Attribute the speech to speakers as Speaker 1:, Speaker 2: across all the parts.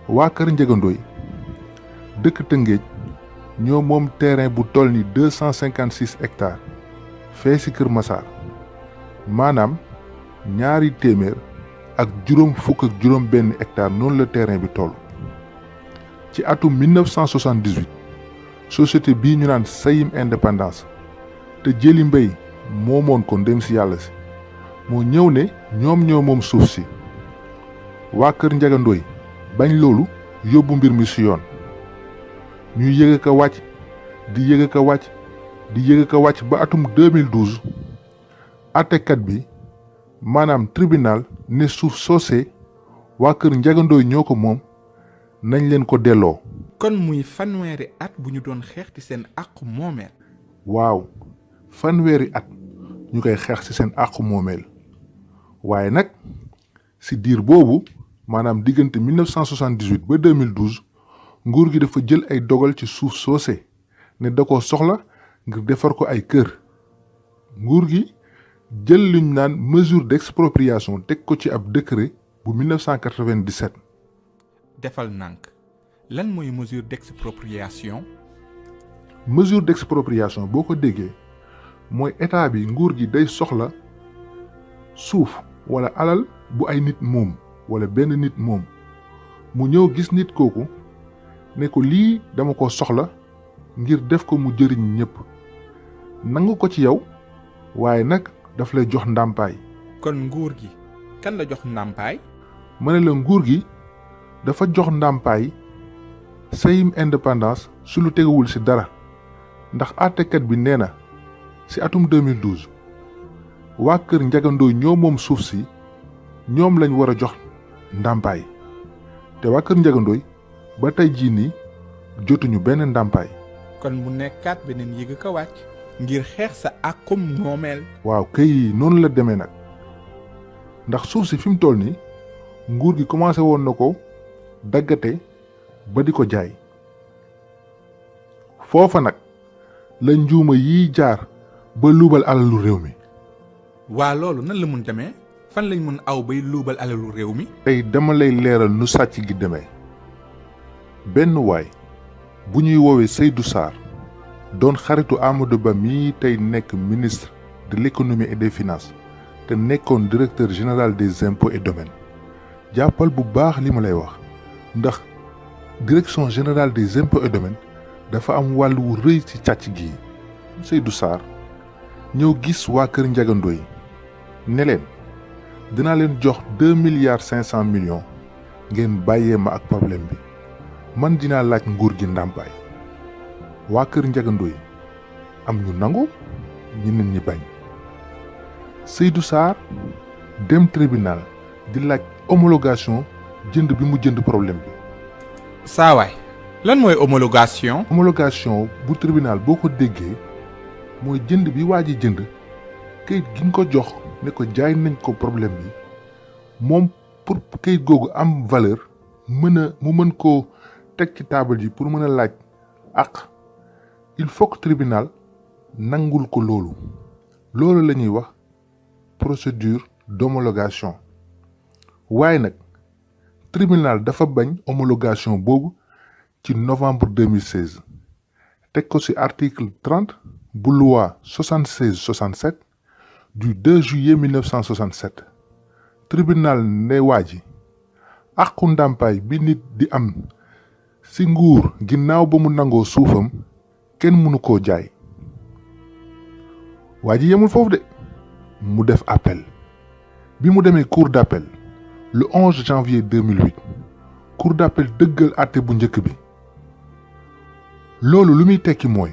Speaker 1: waa kër Ndiaga Ndoye dëkk Tëngéej ñoo moom terrain bu toll ni 256 hectares fee si Kër Massar maanaam ñaari téeméer ak juróom fukk ak juróom benn hectare noonu la terrain bi toll. ci atum 1978 société bii ñu naan Sayim Indépendance te Jëli Mbay moomoon ko ndem si yàlla si moo ñëw ne ñoom ñoo moom suuf si. waa kër Ndiaga Ndoye bañ loolu yóbbu mbir mi si yoon ñuy yëg ka wàcc di yëg ka wàcc di yëg ka wàcc ba atum 2012 àttekat bi maanaam tribunal ne suuf soosee waa kër Ndiaga Ndoye ñoo ko moom nañ leen ko delloo.
Speaker 2: kon muy fanweeri at bu ñu doon xeex ci seen àqu moomeel.
Speaker 1: waaw fanweeri at ñu koy xeex ci seen àqu moomeel waaye nag ci diir boobu maanaam diggante 1978 ba 2012 nguur gi dafa jël ay dogal ci suuf soose ne da ko soxla ngir defar ko ay kër. nguur gi jël luñ naan mesure d'expropriation teg ko ci ab décret bu 1997.
Speaker 2: defal nànk lan mooy mesure d'expropriation.
Speaker 1: mesure d'expropriation boo ko déggee mooy état bi nguur gi day soxla suuf wala alal bu ay nit moom wala benn nit moom mu ñëw gis nit kooku ne ko lii dama ko soxla ngir def ko mu jëriñ ñëpp nangu ko ci yow waaye nag daf lay jox ndàmpaay.
Speaker 2: kon nguur gi kan la jox ndàmpaay.
Speaker 1: ma ne la nguur gi dafa jox ndàmpaay Sayim Indépendance su lu teguwul ci dara ndax àttekat bi nee na ci atum 2012 waa kër Ndiaga Ndoye ñoo moom suuf si ñoom lañ war a jox ndàmpaay te waa kër Ndiaga Ndoye ba tey jii nii jotuñu benn ndàmpaay.
Speaker 2: kon mu nekkaat beneen yëg ka wàcc ngir xeex sa àqum moomeel.
Speaker 1: waaw kay noonu la demee nag ndax suuf si fi mu toll nii nguur gi commencé woon na ko daggate ba di ko jaay foofa nag la njuuma yiy jaar ba luubal alalu réew mi.
Speaker 2: waa loolu nan la mun demee fan lañ mun aw bay luubal alalu réew mi.
Speaker 1: tey dama lay leeral nu sàcc gi demee benn waay bu ñuy woowee Seydou Sarr doon xaritu Amadou Ba mii tey nekk ministre de l'économie et des finances te nekkoon directeur général des impôts et domaines jàppal bu baax li ma lay wax ndax direction générale des impôts et domaines dafa am wàll wu rëy ci càcc gi. Seydou Sarr ñëw gis waa kër Ndiaga Ndoye ne leen dinaa leen jox 2,5 milliards ngeen bàyyee ma ak problème bi man dinaa laaj nguur gi ndàmpaay. waa kër Ndiaga Ndoye am ñu nangu ñeneen ñi bañ. Seydou Sarr dem tribunal di laaj homologation jënd bi mu jënd problème bi.
Speaker 2: saawaay lan mooy homologation.
Speaker 1: homologation bu tribunal boo ko déggee mooy jënd bi waa ji jënd kayit gi nga ko jox ne ko jaay nañ ko problème bi moom pour kayit googu am valeur mu mën koo teg ci taabal ji pour mën a laaj ak il faut que tribunal nangul ko loolu la ñuy wax procédure d'homologation waaye nag tribunal dafa bañ homologation boobu ci novembre 2016 teg ko ci article 30 bu loi 76/67 du 2 juillet 1967 tribunal ne waa ji àqu ndàmpaay bi nit di am ci nguur ginnaaw ba mu nangoo suufam kenn mënu koo jaay. waa ji yemul foofu de mu def appel bi mu demee cour d'appel le 11 janvier 2008 cour d'appel dëggal àtte bu njëkk bi. loolu lu muy tekki mooy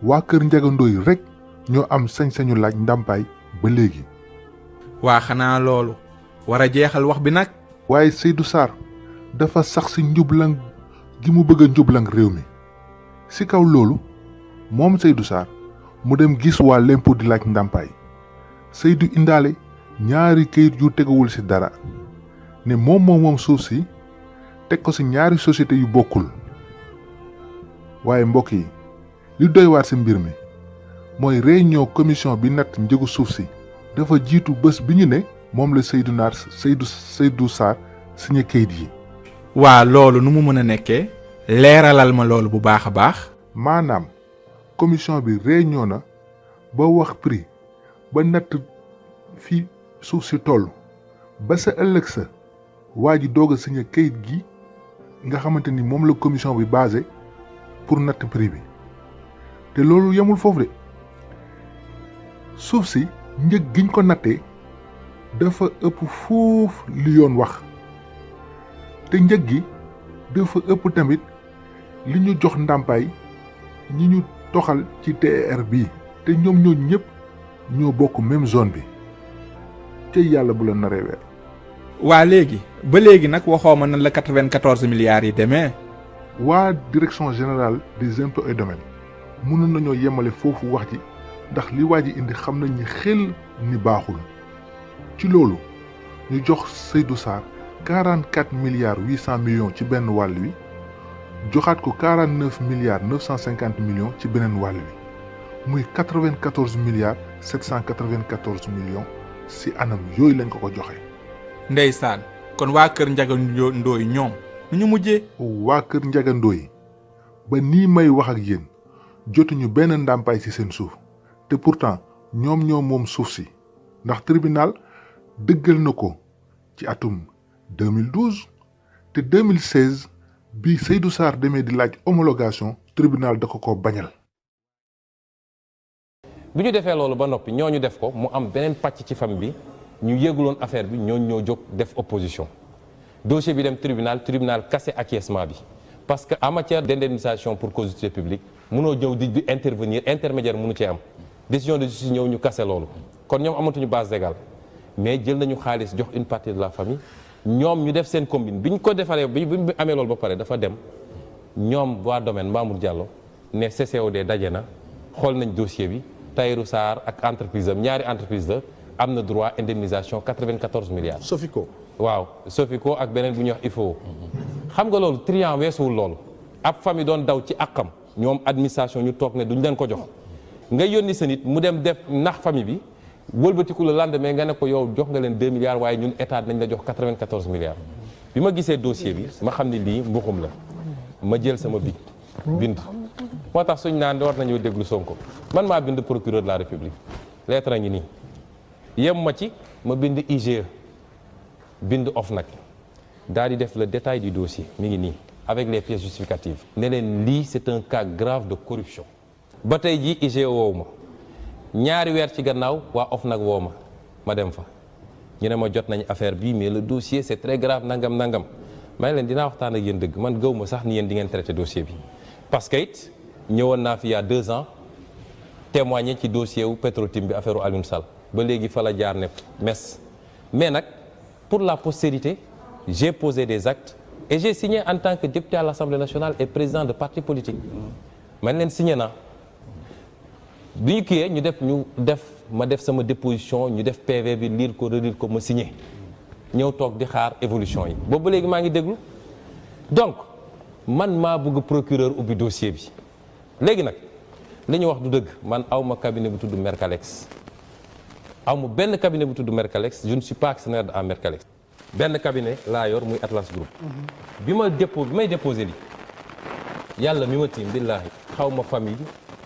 Speaker 1: waa kër Ndiaga Ndoye rek ñoo am sañ-sañu laaj ndàmpaay ba léegi.
Speaker 2: waa xanaa loolu war a jeexal wax bi nag.
Speaker 1: waaye Seydou Sarr dafa sax ci njublang gi mu bëgg a njublang réew mi ci kaw loolu moom Seydou Sarr mu dem gis waa l'impôt di laaj ndàmpaay Seydou indaale ñaari kayit yu teguwul ci dara ne moom suuf si teg ko ci ñaari société yu bokkul. waaye mbokk yi li doy waar ci mbir mi mooy réunion commission bi natt njëgu suuf si dafa jiitu bés bi ñu ne moom la Seydou Sarr signé kayit yi.
Speaker 2: waa loolu nu mu mën a nekkee leeralal ma loolu bu baax a baax.
Speaker 1: maanaam commission bi réunion na ba wax prix ba natt fi suuf si toll ba sa ëllëg sa waa ji doog a signé kayit gi nga xamante ni moom la commission bi basé pour natt prix bi te loolu yemul foofu de suuf si njëg giñ ko nattee dafa ëpp fuuf li yoon wax te njëg gi dafa ëpp tamit li ñu jox ndàmpaay ñi ñu toxal ci TER bi te ñoom ñoo ñëpp ñoo bokk même zone bi te yàlla bu la naree weer.
Speaker 2: waa léegi ba léegi nag waxoo ma nan la 94 milliards yi demee.
Speaker 1: waa direction générale des impôts et domaines mënoon nañoo yemale foofu wax ji ndax li waa ji indi xam nañ ni xel ni baaxul ci loolu ñu jox Seydou Sarr 44 milliards 800 millions ci benn wàll wi joxaat ko 49 milliards 950 millions ci beneen wàll wi muy 94 milliards 794 millions si anam yooyu lañ ko joxe.
Speaker 2: ndeysaan kon waa kër Njaga Ndooy ñoom nu ñu mujjee.
Speaker 1: waa kër Njaga Ndooy ba nii may wax ak yéen jotuñu benn ndàmpaay ci seen suuf te pourtant ñoom ñoo moom suuf si ndax tribunal dëggal na ko ci atum 2012 te 2016 bi Seydou Sarr demee di laaj homologation tribunal da ko bañal.
Speaker 3: bi ñu defee loolu ba noppi ñooñu def ko mu am beneen pàcc ci famille bi ñu yëguloon affaire bi ñooñu ñoo jóg def opposition dossier bi dem tribunal cassé acquiescement bi parce que en matière d'indemnisation pour cause d'utilité publique mënoo ñëw di intervenir intermédiaire mënu cee am décision de justice ñëw ñu cassé loolu kon ñoom amatuñu base légale mais jël nañu xaalis jox une partie de la famille ñoom ñu def seen combine bi ñu ko defaree bi ñu amee loolu ba pare dafa dem ñoom waa domaine Mamour Diallo ne CCOD daje na xool nañ dossier bi Tahirou Sarr ak entreprise am ñaari entreprise la am na droit indemnisation 94 milliards.
Speaker 4: Sofico.
Speaker 3: waaw Sofico ak beneen bu ñuy wax IFO. xam nga loolu triant weesuwul loolu ab famille doon daw ci àqam ñoom administration ñu toog ne duñ leen ko jox nga yónni sa nit mu dem def nax famille bi wëlbatiku le lendemain nga ne ko yow jox nga leen 2 milliards waaye ñun état nañ la jox 94 milliards. bi ma gisee dossier bi ma xam ne lii mbuxum la ma jël sama bic bind. moo tax suñ naan war nañoo déglu Sonko man maa bind procureur de la République lettre a ngi nii yem ma ci ma bind IGE bind OFNAC daal di def le détail du dossier mi ngi nii avec les pièces justificatives ne leen lii c'est un cas grave de corruption ba tey jii IGE woowu ma ñaari weer ci gannaaw waa OFNAC woo ma dem fa ñu ne ma jot nañ affaire bii mais le dossier c'est très grave nangam may leen dinaa waxtaan ak yéen dëgg man gëw ma sax ni yéen di ngeen traité dossier bi parce que it ñëwoon naa fi il y a 2 ans témoigner ci dossier wu Petro-Tim bi affaire u Alioune Sall ba léegi fa la jaar ne mes mais nag pour la postérité j'ai posé des actes et j'ai signé en tant que député à l'Assemblée nationale et président de parti politique man leen signé naa bi ñu kiyee ma def sama déposition ñu def PV bi lire ko relire ko ma signé ñëw toog di xaar évolution yi boobu ba léegi maa ngi déglu donc man maa bëgg procureur ubbi dossier bi léegi nag li ñu wax du dëgg man aw ma cabinet bu tudd Mercalex aw ma benn cabinet bu tudd Mercalex je ne suis pas actionnaire à Mercalex benn cabinet laa yor muy Atlas Group bi may déposé li yàlla mi ma tiim billaahi xaw ma famille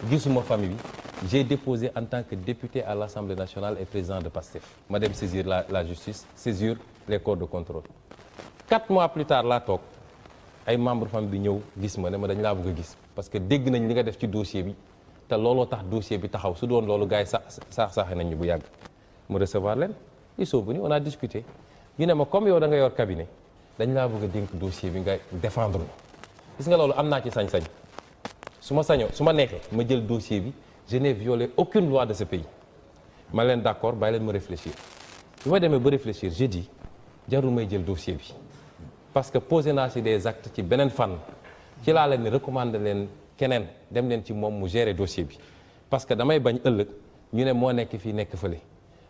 Speaker 3: bi gisuma famille bi j'ai déposé en tant que député à l'Assemblée nationale et président de PASTEF ma dem saisir la justice saisir les corps de contrôle 4 mois plus tard laa toog ay membre famille bi ñëw gis ma ne ma dañ laa bëgg a gis parce que dégg nañ li nga def ci dossier bi te looloo tax dossier bi taxaw su doon loolu gars yi saaxe nañ ñu bu yàgg mu recevoir leen ils sont venus on a discuté ñu ne ma comme yow da nga yor cabinet dañ laa bëgg a dénk dossier bi nga défendre gis nga loolu am naa ci sañ-sañ su ma neexee ma jël dossier bi je n'ai violé aucune loi de ce pays ma leen d'accord bàyyi leen ma réfléchir bi ma demee ba réfléchir j'ai dit jarul may jël dossier bi parce que posé naa ci des actes ci beneen fànn ci laa leen ni recommandé leen keneen dem leen ci moom mu gérer dossier bi parce que damay bañ ëllëg ñu ne moo nekk fii nekk fële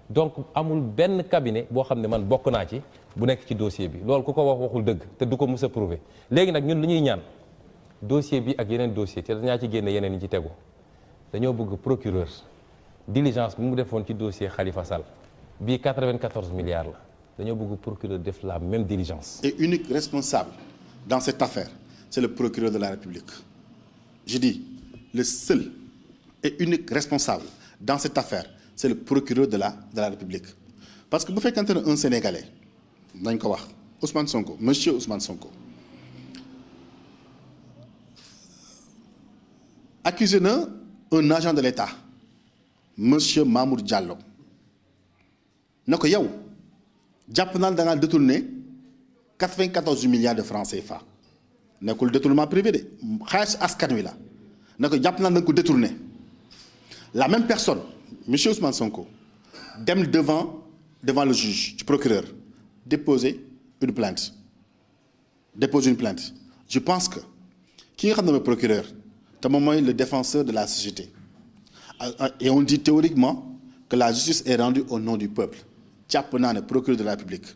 Speaker 3: donc amul benn cabinet boo xam ne man bokk naa ci bu nekk ci dossier bi loolu ku ko waxul dëgg te du ko mës a prouver léegi nag ñun lu ñuy ñaan dossier bi ak yeneen dossier te dañaa ci génne yeneen yi ci tegu dañoo bëgg procureur diligence bi mu defoon ci dossier Khalifa Sall bii 94 milliards la dañoo bëgg procureur def la même diligence.
Speaker 4: et unique responsable dans cette affaire, c'est le procureur de la République. Je dis, le seul et unique responsable dans cette affaire, c'est le procureur de la République. Parce que bu fekkente ne un Sénégalais nañ ko wax Ousmane Sonko monsieur Ousmane Sonko accusé na un agent de l'État monsieur Mamour Diallo na ko yow jàpp naa da ngaa détourné 94 milliards de francs CFA nekkul détournement privé de xaalis askan wi la na ko jàpp naa da nga ko détourné la même personne monsieur Ousmane Sonko dem devant le juge du procureur déposer une plainte je pense que ki nga xam ne mooy procureur te moom mooy le défenseur de la société et on dit théoriquement que la justice est rendue au nom du peuple jàpp naa ne procureur de la République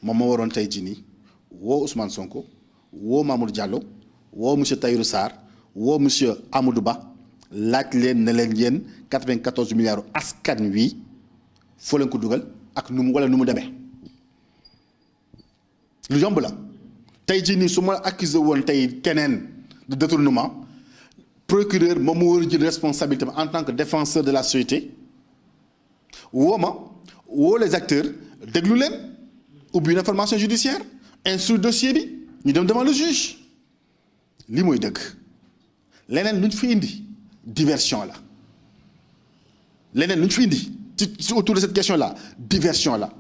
Speaker 4: moom moo waroon tey jii nii woo Ousmane Sonko woo Mamour Diallo woo monsieur Tahirou Sarr woo monsieur Amadou Ba laaj leen ne leen yéen 94 milliards askan wi foo leen ko dugal ak nu mu wala nu mu demee lu yomb la tey jii nii su ma accusé woon tey keneen de détournement procureur moom mu war a jël responsabilité en tant que défenseur de la société woo ma woo les acteurs déglu leen ubbi une information judiciaire instruire dossier bi ñu dem devant le juge lii mooy dëgg leneen lu ñu fi indi diversion la leneen lu ñu fi indi ci autour de cette question là diversion la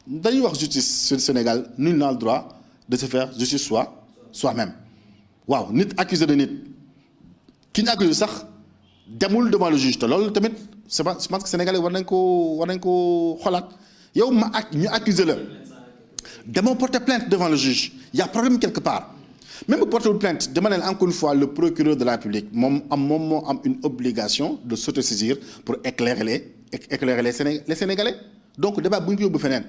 Speaker 4: dañuy wax justice sur le Sénégal nul n'a le droit de se faire justice soi-même waaw nit accusé de nit ki ñu accusé sax demul devant le juge te loolu tamit je pense que sénégalais war nañ ko xolaat yow ñu accusé la demoo porter plainte devant le juge il y a problème quelque part même bu porter plainte dama ne encore une fois le procureur de la République moom moo am une obligation de s'autosaisir pour éclairer les Sénégalais donc débat bu ñu ko yóbbu feneen